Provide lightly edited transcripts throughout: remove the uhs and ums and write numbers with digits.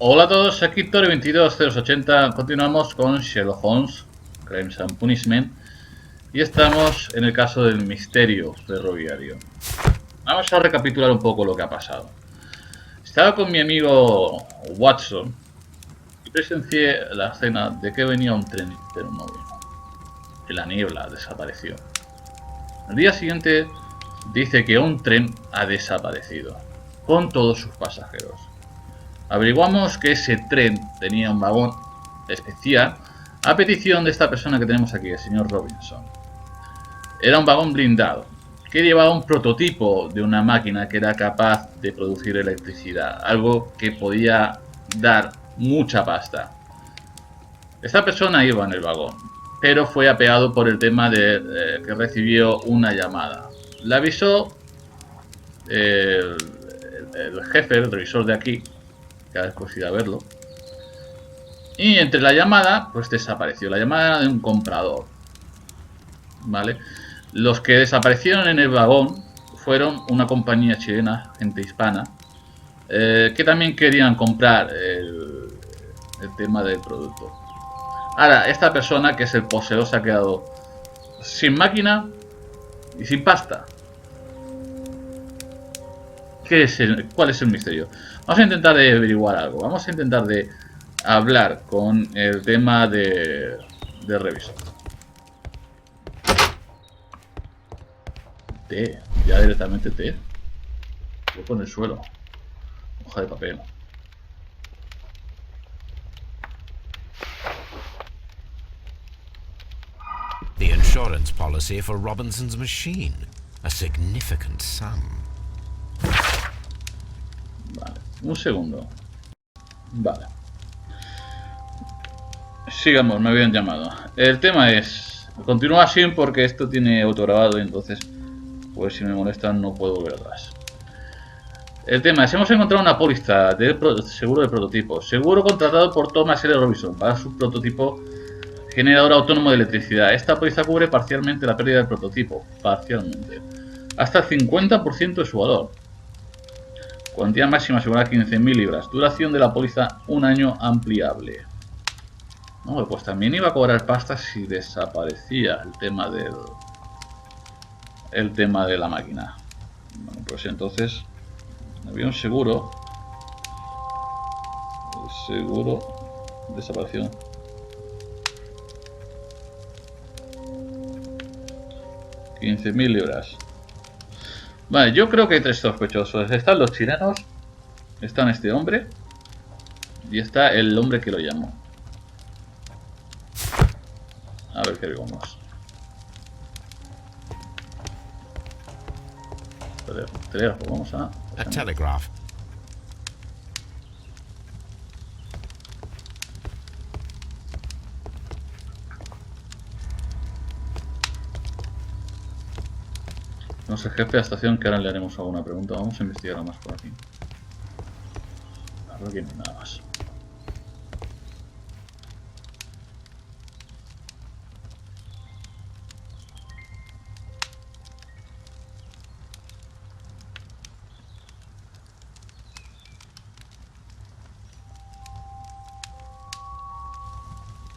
Hola a todos, aquí Tori22080. Continuamos con Sherlock Holmes, Crimes and Punishment, y estamos en el caso del misterio ferroviario. Vamos a recapitular un poco lo que ha pasado. Estaba con mi amigo Watson y presencié la escena de que venía un tren, pero no vino. En la niebla desapareció. Al día siguiente dice que un tren ha desaparecido, con todos sus pasajeros. Averiguamos que ese tren tenía un vagón especial a petición de esta persona que tenemos aquí, el señor Robinson. Era un vagón blindado que llevaba un prototipo de una máquina que era capaz de producir electricidad, algo que podía dar mucha pasta. Esta persona iba en el vagón, pero fue apeado por el tema de que recibió una llamada. Le avisó el jefe, el revisor de aquí, que ha escogido a verlo, y entre la llamada pues desapareció. La llamada era de un comprador, vale. Los que desaparecieron en el vagón fueron una compañía chilena, gente hispana, que también querían comprar el tema del producto. Ahora, esta persona que es el poseedor se ha quedado sin máquina y sin pasta. ¿Cuál es el misterio? Vamos a intentar de averiguar algo. Vamos a intentar de hablar con el tema de revisor. T, ya directamente T. Voy con el suelo. Hoja de papel. The insurance policy for Robinson's machine. A significant sum. Vale, un segundo. Vale. Sigamos, me habían llamado. El tema es... Continúa así porque esto tiene autograbado y entonces... Pues si me molestan no puedo volver atrás. El tema es... Hemos encontrado una póliza de seguro de prototipo. Seguro contratado por Thomas L. Robinson para su prototipo generador autónomo de electricidad. Esta póliza cubre parcialmente la pérdida del prototipo. Parcialmente. Hasta el 50% de su valor. Cuantía máxima asegurada 15.000 libras. Duración de la póliza 1 año ampliable. No, pues también iba a cobrar pasta si desaparecía el tema de la máquina. Bueno, pues entonces había un seguro. El seguro desapareció. $15.000 libras. Vale, yo creo que hay tres sospechosos. Están los chilenos, están este hombre y está el hombre que lo llamó. A ver qué vemos. Telégrafo, vamos a... A telegraph. No sé, jefe de estación, que ahora le haremos alguna pregunta. Vamos a investigar más por aquí. A ver que no hay nada más.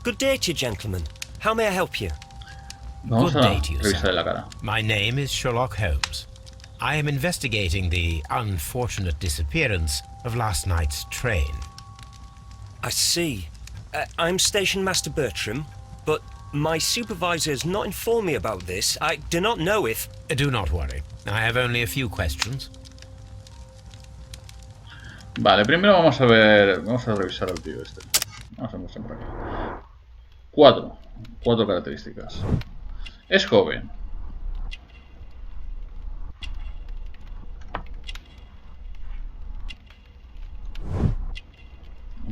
Good day to you, gentlemen. How may I help you? Vamos Good a day to you, revisar sir. la cara. My name is Sherlock Holmes. I am investigating the unfortunate disappearance of last night's train. I see. I'm Station Master Bertram, but my supervisor has not informed me about this. I do not know if... Do not worry. I have only a few questions. Vale, primero vamos a ver... Vamos a revisar al tío este. Vamos a mostrar por aquí. Cuatro características. Es joven.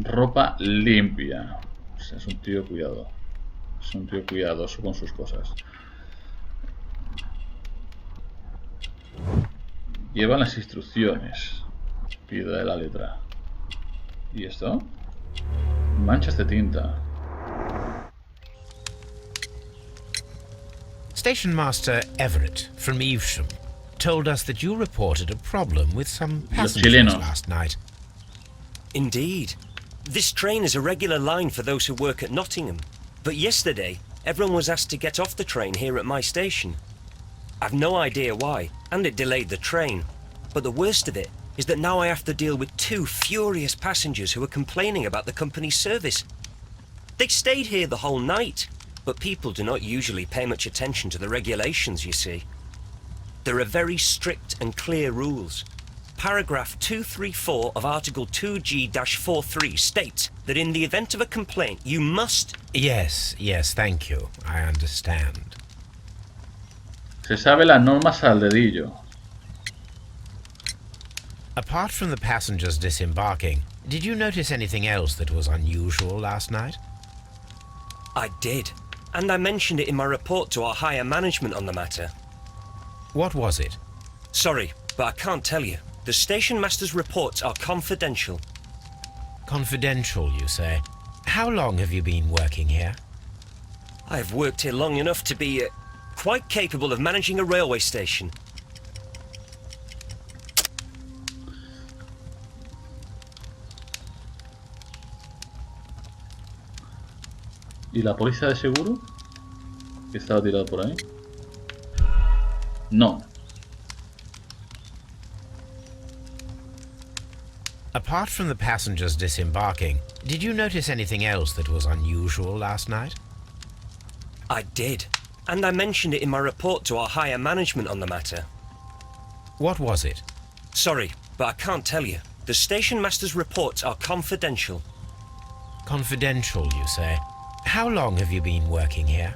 Ropa limpia. O sea, es un tío cuidado. Es un tío cuidadoso con sus cosas. Lleva las instrucciones. Piedra de la letra. ¿Y esto? Manchas de tinta. Station Master Everett from Evesham told us that you reported a problem with some passengers chilenos. last night. Indeed. This train is a regular line for those who work at Nottingham. But yesterday, everyone was asked to get off the train here at my station. I've no idea why, and it delayed the train. But the worst of it is that now I have to deal with 2 furious passengers who are complaining about the company's service. They stayed here the whole night, but people do not usually pay much attention to the regulations, you see. There are very strict and clear rules. Paragraph 234 of Article 2G-43 states that in the event of a complaint, you must... Yes, thank you. I understand. Se sabe las normas al dedillo. Apart from the passengers disembarking, did you notice anything else that was unusual last night? I did, and I mentioned it in my report to our higher management on the matter. What was it? Sorry, but I can't tell you. The station master's reports are confidential. Confidential, you say? How long have you been working here? I have worked here long enough to be quite capable of managing a railway station. ¿Y la póliza de seguro? ¿Que estaba tirada por ahí? No. Apart from the passengers disembarking, did you notice anything else that was unusual last night? I did, and I mentioned it in my report to our higher management on the matter. What was it? Sorry, but I can't tell you. The station master's reports are confidential. Confidential, you say? How long have you been working here?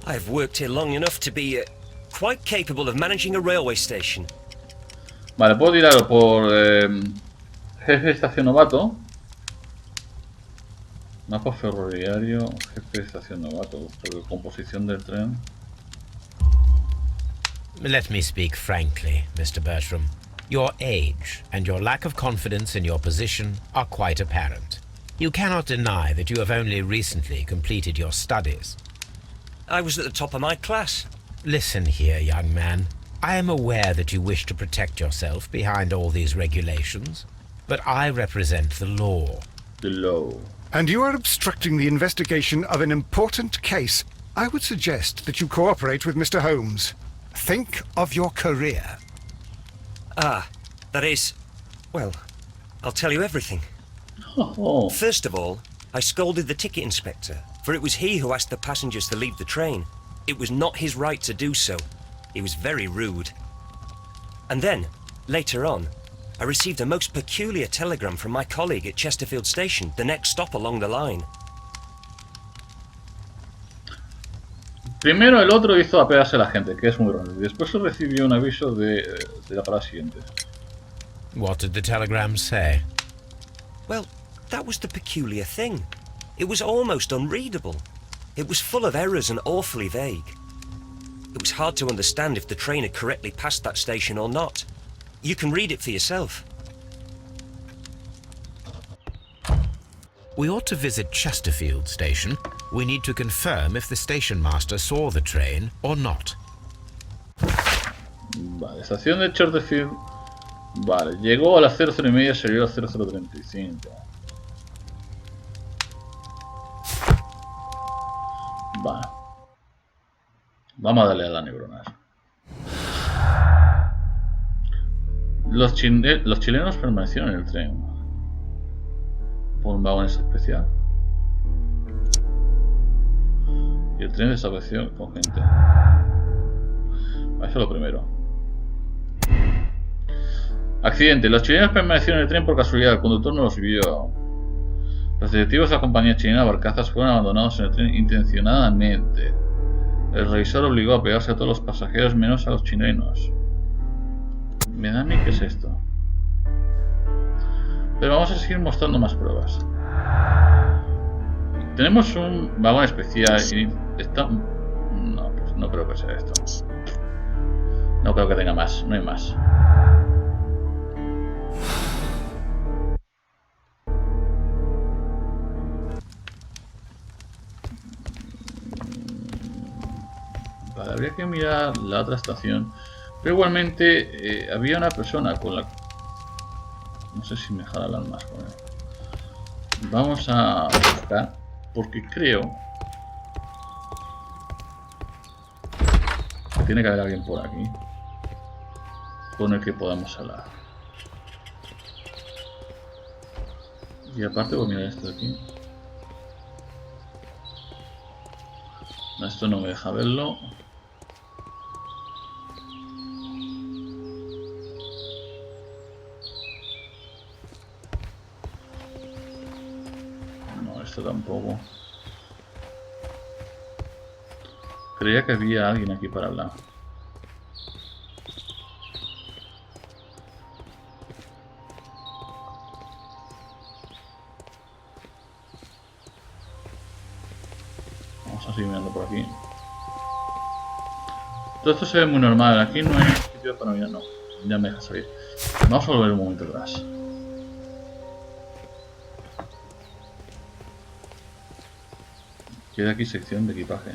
I have worked here long enough to be quite capable of managing a railway station. Vale, puedo tirarlo por jefe de estación novato. Mapa ferroviario, jefe de estación novato, por composición del tren. Let me speak frankly, Mr. Bertram. Your age and your lack of confidence in your position are quite apparent. You cannot deny that you have only recently completed your studies. I was at the top of my class. Listen here, young man. I am aware that you wish to protect yourself behind all these regulations, but I represent the law. The law. And you are obstructing the investigation of an important case. I would suggest that you cooperate with Mr. Holmes. Think of your career. Ah, that is... well, I'll tell you everything. Oh. First of all, I scolded the ticket inspector, for it was he who asked the passengers to leave the train. It was not his right to do so. He was very rude. And then, later on, I received a most peculiar telegram from my colleague at Chesterfield station, the next stop along the line. Primero el otro hizo apearse a la gente, que es muy raro. Y después se recibió un aviso de la parada siguiente. What did the telegram say? Well, that was the peculiar thing. It was almost unreadable. It was full of errors and awfully vague. It was hard to understand if the train had correctly passed that station or not. You can read it for yourself. We ought to visit Chesterfield station. We need to confirm if the station master saw the train or not. Vale, estación de Chesterfield. Vale, llegó a las 00:30 y salió a las 00:35. Vale. Vamos a darle a las neuronas. Los chilenos permanecieron en el tren por un vagón especial y el tren desapareció con gente. Eso es lo primero. Accidente. Los chilenos permanecieron en el tren por casualidad. El conductor no los vio. Los detectives de la compañía chilena Barcazas fueron abandonados en el tren intencionadamente. El revisor obligó a pegarse a todos los pasajeros menos a los chilenos. Me da a mí que es esto. Pero vamos a seguir mostrando más pruebas. Tenemos un vagón especial y está... No, pues no creo que sea esto. No creo que tenga más, no hay más. Vale, habría que mirar la otra estación. Pero igualmente había una persona con la... No sé si me dejará hablar más con él. Vamos a buscar, porque creo que tiene que haber alguien por aquí con el que podamos hablar. Y aparte, pues mira esto de aquí. Esto no me deja verlo. No, esto tampoco. Creía que había alguien aquí para hablar. Vamos a seguir mirando por aquí. Todo esto se ve muy normal. Aquí no hay sitio para mirar. No, ya me deja salir. Vamos a volver un momento atrás. Queda aquí sección de equipaje.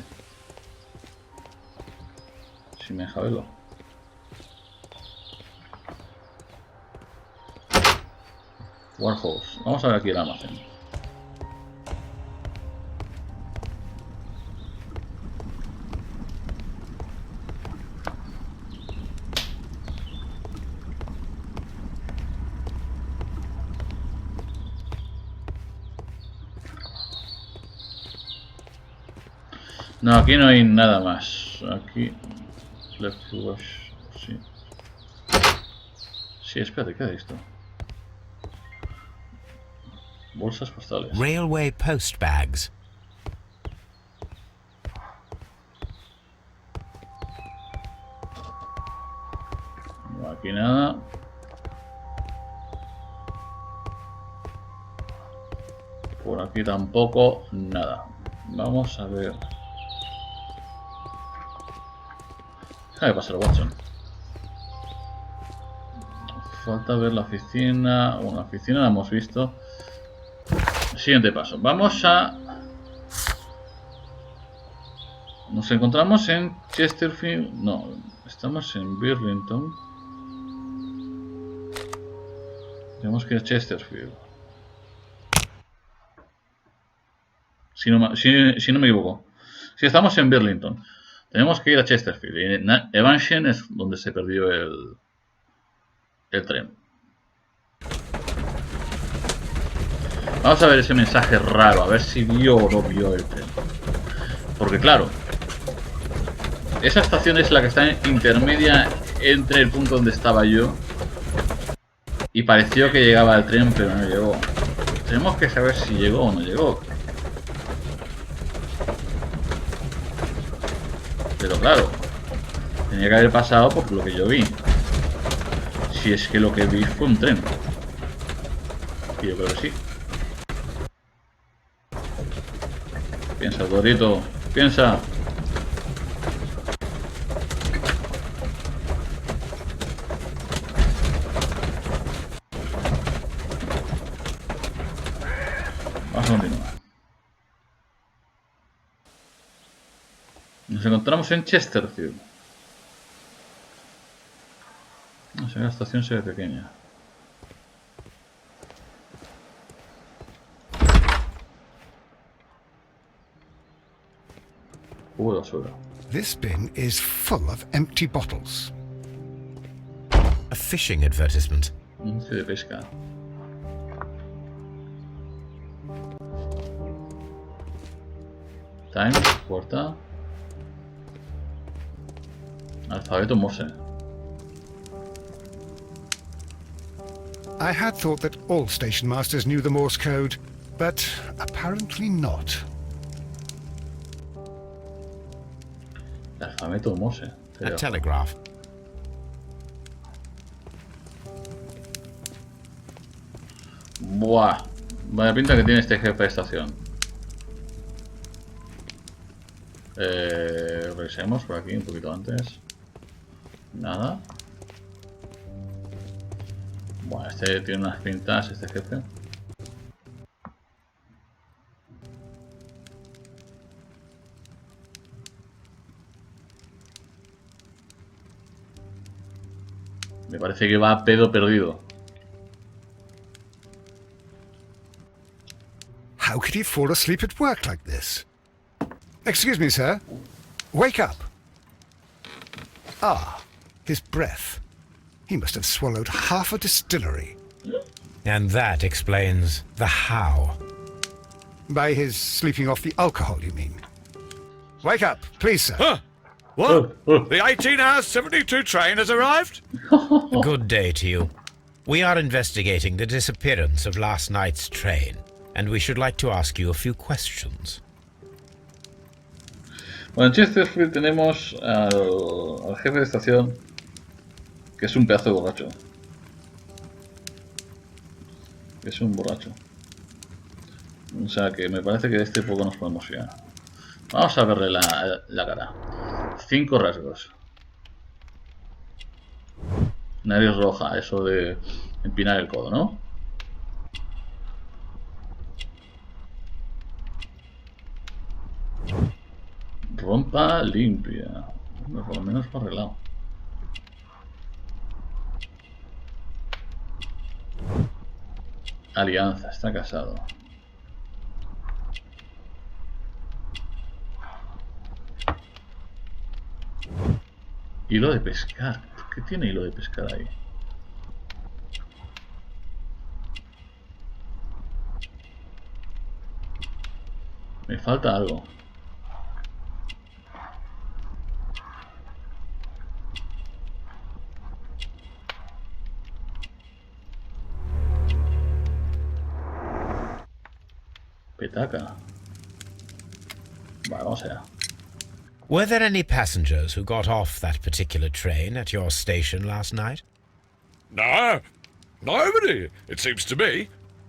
Si me deja verlo. Warehouse. Vamos a ver aquí el almacén. No, aquí no hay nada más. Aquí... Sí. Sí, espérate, ¿qué es esto? Bolsas postales. Railway post bags. No, aquí nada. Por aquí tampoco, nada. Vamos a ver. Déjame pasar, Watson. Falta ver la oficina. Bueno, la oficina la hemos visto. Siguiente paso. Vamos a... Nos encontramos en Chesterfield. No, estamos en Burlington. Tenemos que ir a Chesterfield. Si no me equivoco. Si estamos en Burlington, tenemos que ir a Chesterfield. Y en Evanston es donde se perdió el tren. Vamos a ver ese mensaje raro, a ver si vio o no vio el tren. Porque claro, esa estación es la que está intermedia entre el punto donde estaba yo y pareció que llegaba el tren, pero no llegó. Tenemos que saber si llegó o no llegó. Pero claro, tenía que haber pasado por lo que yo vi. Si es que lo que vi fue un tren. Y yo creo que sí. Piensa, Dorito, piensa. Vamos a continuar. Nos encontramos en Chesterfield. No sé, la estación se ve pequeña. Cubo de basura. This bin is full of empty bottles. A fishing advertisement. Anuncio de pesca. Time, puerta. Alfabeto Morse. I had thought that all station masters knew the Morse code, but apparently not. Alfabeto Morse. A telegraph. Buah. Vaya pinta que tiene este jefe de estación. Revisemos por aquí un poquito antes. Nada. Bueno, este tiene unas pintas, este jefe. Me parece que va a pedo perdido. How could he fall asleep at work like this? Excuse me, sir. Wake up. Ah, his breath. He must have swallowed half a distillery. And that explains the how. By his sleeping off the alcohol, you mean? Wake up, please, sir. Huh? What? The 18 hours 72 train has arrived? Good day to you. We are investigating the disappearance of last night's train, and we should like to ask you a few questions. Bueno, en Chesterfield tenemos al jefe de estación, que es un pedazo de borracho. Es un borracho. O sea que me parece que de este poco nos podemos fiar. Vamos a verle la cara. 5 rasgos. Nariz roja, eso de empinar el codo, ¿no? Rompa limpia. Bueno, por lo menos está arreglado. Alianza, está casado. Hilo de pescar. ¿Qué tiene hilo de pescar ahí? Me falta algo. Petaca. Vale, vamos allá. Were there any passengers who got off that particular train at your station last night? No, nobody, it seems to me.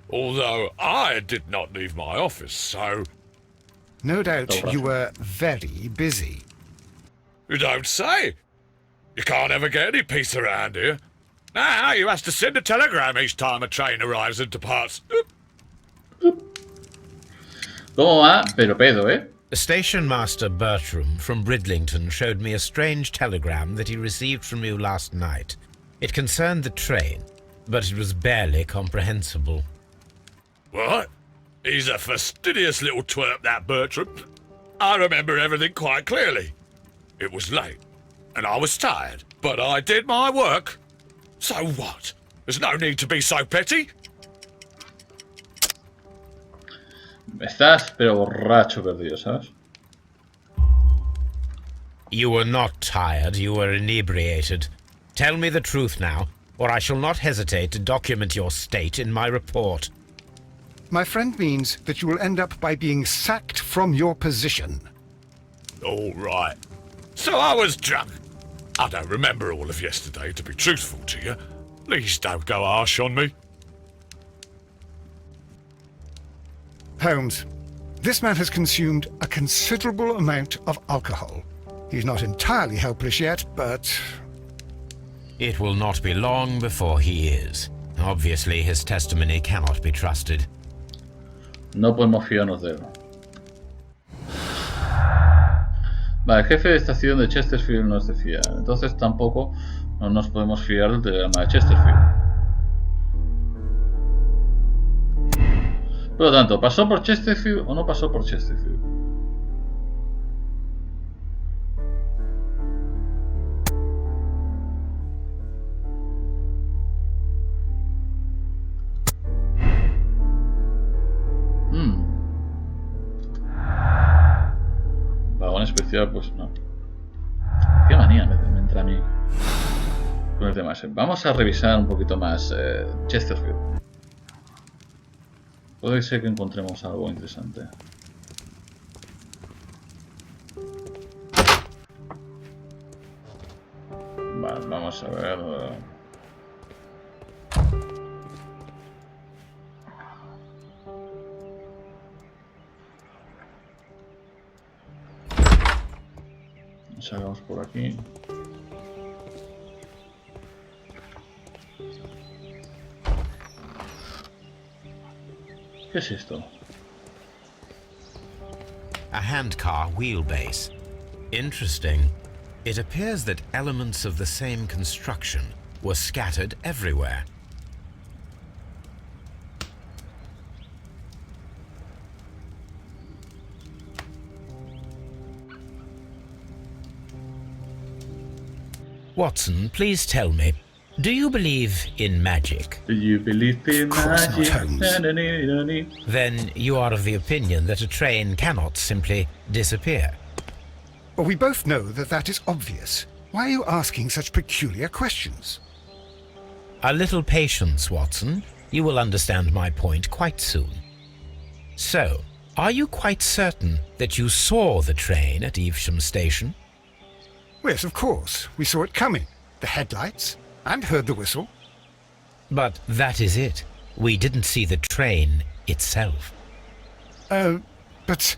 Although I did not leave my office, so... No doubt you were very busy. You don't say. You can't ever get any peace around here. Now you have to send a telegram each time a train arrives and departs. ¿Cómo va? Pero pedo, ¿eh? Station Master Bertram from Bridlington showed me a strange telegram that he received from you last night. It concerned the train, but it was barely comprehensible. What? He's a fastidious little twerp, that Bertram. I remember everything quite clearly. It was late, and I was tired, but I did my work. So what? There's no need to be so petty. Estás pero borracho perdido, ¿sabes? You were not tired, you were inebriated. Tell me the truth now, or I shall not hesitate to document your state in my report. My friend means that you will end up by being sacked from your position. All right. So I was drunk. I don't remember all of yesterday, to be truthful to you. Please don't go harsh on me. Holmes, this man has consumed a considerable amount of alcohol. He's not entirely helpless yet, but... It will not be long before he is. Obviously, his testimony cannot be trusted. No podemos fiarnos de él. Vale, el jefe de estación de Chesterfield no es de fiar. Entonces tampoco no nos podemos fiar del telegrama de Chesterfield. Por lo tanto, ¿pasó por Chesterfield o no pasó por Chesterfield? Vagón especial, pues no. Qué manía me entra a mí con el tema ese. Vamos a revisar un poquito más Chesterfield. Puede ser que encontremos algo interesante. Vale, vamos a ver. Salgamos por aquí. ¿Qué es esto? A handcar wheelbase. Interesting. It appears that elements of the same construction were scattered everywhere. Watson, please tell me, do you believe in magic? Do you believe in course not, magic? Holmes. Na-na-na-na-na. Then you are of the opinion that a train cannot simply disappear. Well, we both know that that is obvious. Why are you asking such peculiar questions? A little patience, Watson. You will understand my point quite soon. So, are you quite certain that you saw the train at Evesham Station? Yes, of course. We saw it coming. The headlights, and heard the whistle. But that is it. We didn't see the train itself. But...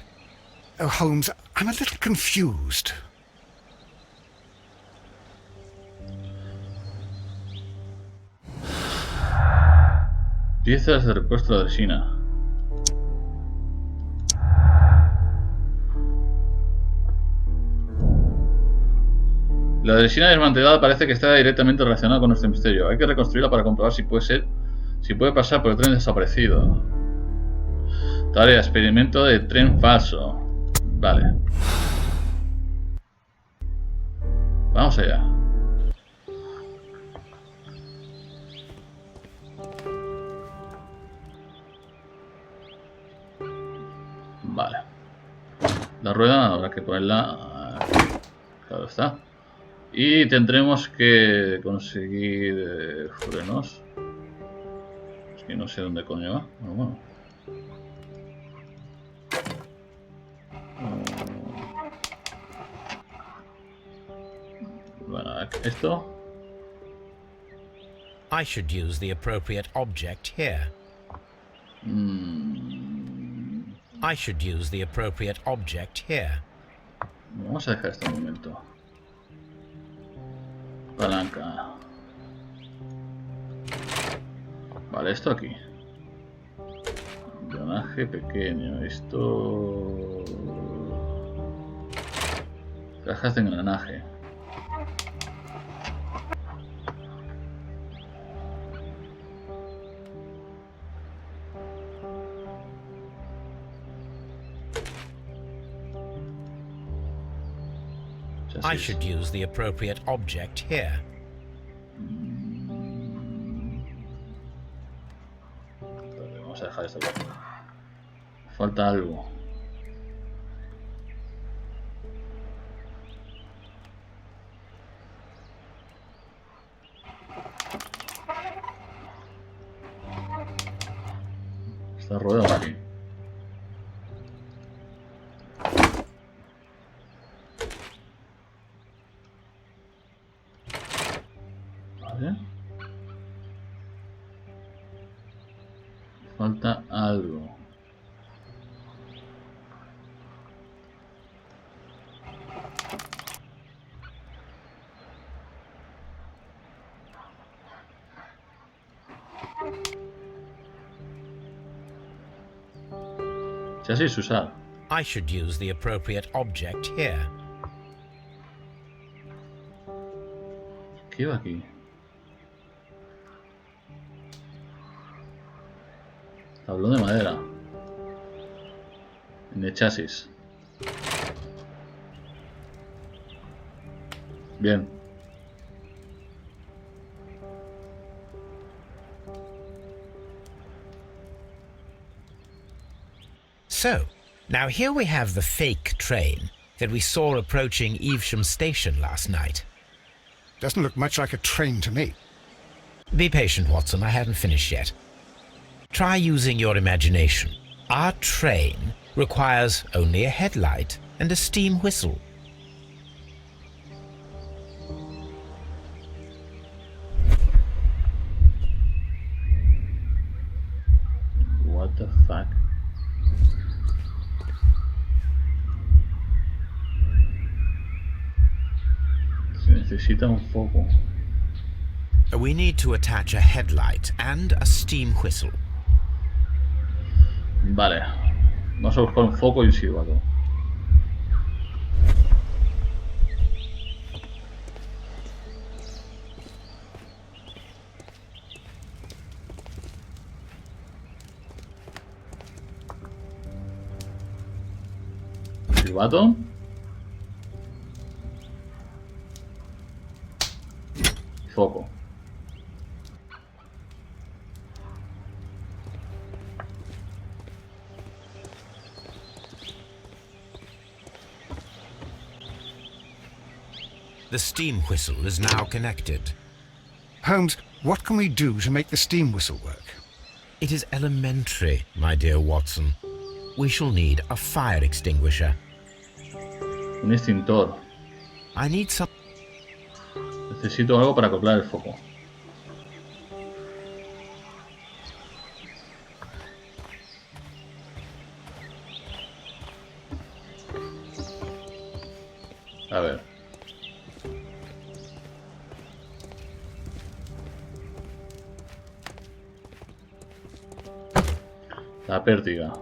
Oh, Holmes, I'm a little confused. Piezas de repuesto de dresina. La dresina desmantelada parece que está directamente relacionada con nuestro misterio. Hay que reconstruirla para comprobar si puede pasar por el tren desaparecido. Tarea, experimento de tren falso. Vale. Vamos allá. Vale. La rueda habrá que ponerla aquí. Claro está. Y tendremos que conseguir frenos. Es que no sé dónde coño va. Bueno. Bueno, esto. I should use the appropriate object here. I should use the appropriate object here. Vamos a dejar este momento. Palanca. Vale, esto aquí. Engranaje pequeño. Esto... Cajas de engranaje. I should use the appropriate object here. Vamos a dejar esto aquí. Falta algo. Esta rueda va aquí. Vale. Falta algo. Chasis usar. I should use the appropriate object here. ¿Qué va aquí? Tablón de madera. En el chasis. Bien. So, now here we have the fake train that we saw approaching Evesham Station last night. Doesn't look much like a train to me. Be patient, Watson, I haven't finished yet. Try using your imagination. Our train requires only a headlight and a steam whistle. What the fuck? Se necesita un foco. We need to attach a headlight and a steam whistle. Vale. Vamos a buscar un foco y un silbato. Silbato. foco. The steam whistle is now connected. Holmes, what can we do to make the steam whistle work? It is elementary, my dear Watson. We shall need a fire extinguisher. Un extintor. I need some... Necesito algo para acoplar el foco. A ver. La pértiga.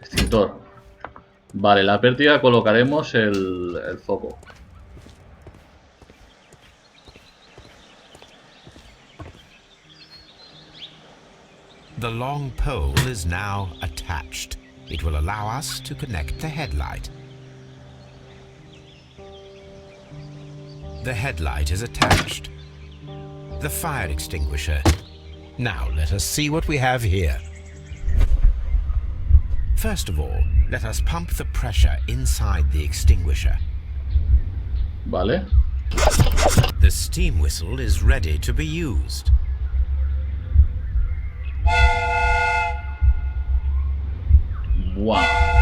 Extintor. Vale, la pértiga colocaremos el foco. The long pole is now attached. It will allow us to connect the headlight. The headlight is attached. The fire extinguisher. Now let us see what we have here. First of all, let us pump the pressure inside the extinguisher. Vale. The steam whistle is ready to be used. Wow.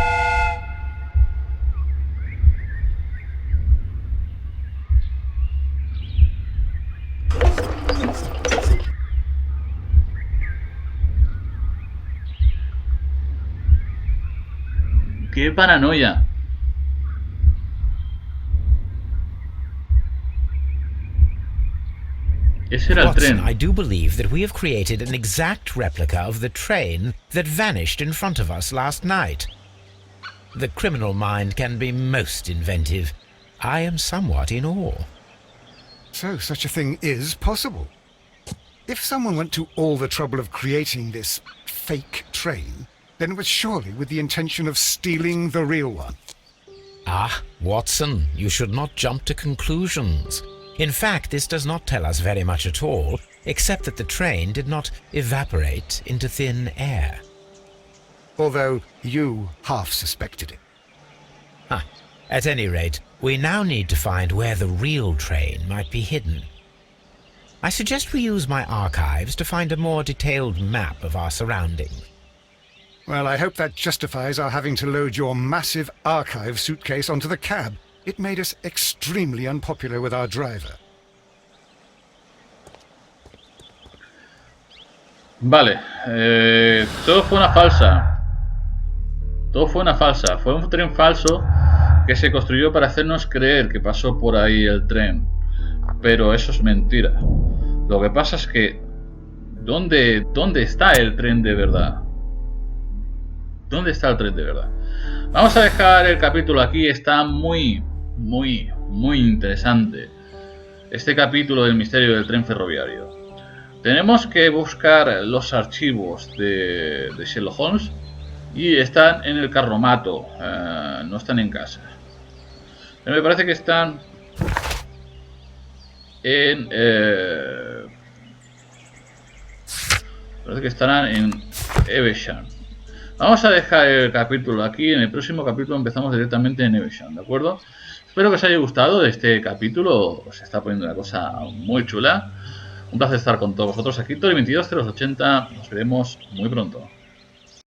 ¡Qué paranoia! Ese era el Watson, tren. I do believe that we have created an exact replica of the train that vanished in front of us last night. The criminal mind can be most inventive. I am somewhat in awe. So such a thing is possible. If someone went to all the trouble of creating this fake train, then it was surely with the intention of stealing the real one. Ah, Watson, you should not jump to conclusions. In fact, this does not tell us very much at all, except that the train did not evaporate into thin air. Although you half suspected it. Ah, at any rate, we now need to find where the real train might be hidden. I suggest we use my archives to find a more detailed map of our surroundings. Well, I hope that justifies our having to load your massive archive suitcase onto the cab. It made us extremely unpopular with our driver. Vale. Todo fue una falsa. Todo fue una falsa. Fue un tren falso que se construyó para hacernos creer que pasó por ahí el tren. Pero eso es mentira. Lo que pasa es que... ¿Dónde está el tren de verdad? ¿Dónde está el tren de verdad? Vamos a dejar el capítulo aquí. Está muy interesante este capítulo del misterio del tren ferroviario. Tenemos que buscar los archivos de Sherlock Holmes y están en el carromato, no están en casa. Me parece que están en... parece que estarán en Evesham. Vamos a dejar el capítulo aquí. En el próximo capítulo empezamos directamente en Evesham, ¿de acuerdo? Espero que os haya gustado este capítulo. Se está poniendo una cosa muy chula. Un placer estar con todos vosotros aquí. Tori 22080. Nos veremos muy pronto.